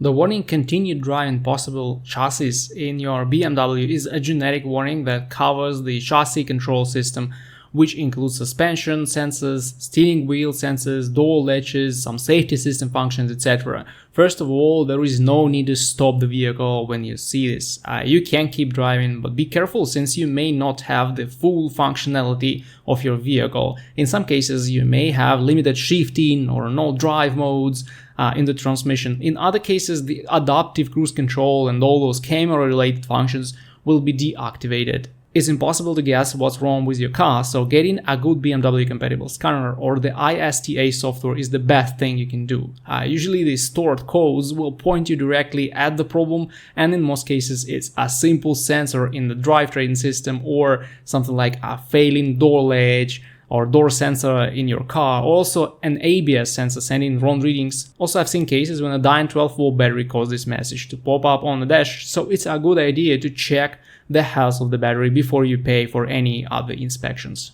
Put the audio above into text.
The warning "Continue driving possible chassis" in your BMW is a generic warning that covers the chassis control system, which includes suspension sensors, steering wheel sensors, door latches, some safety system functions, etc. First of all, there is no need to stop the vehicle when you see this. You can keep driving, but be careful since you may not have the full functionality of your vehicle. In some cases, you may have limited shifting or no drive modes in the transmission. In other cases, the adaptive cruise control and all those camera-related functions will be deactivated. It's impossible to guess what's wrong with your car, so getting a good BMW compatible scanner or the ISTA software is the best thing you can do. Usually the stored codes will point you directly at the problem, and in most cases it's a simple sensor in the drivetrain system or something like a failing door latch or door sensor in your car, also an ABS sensor sending wrong readings. Also, I've seen cases when a dying 12-volt battery caused this message to pop up on the dash, so it's a good idea to check the health of the battery before you pay for any other inspections.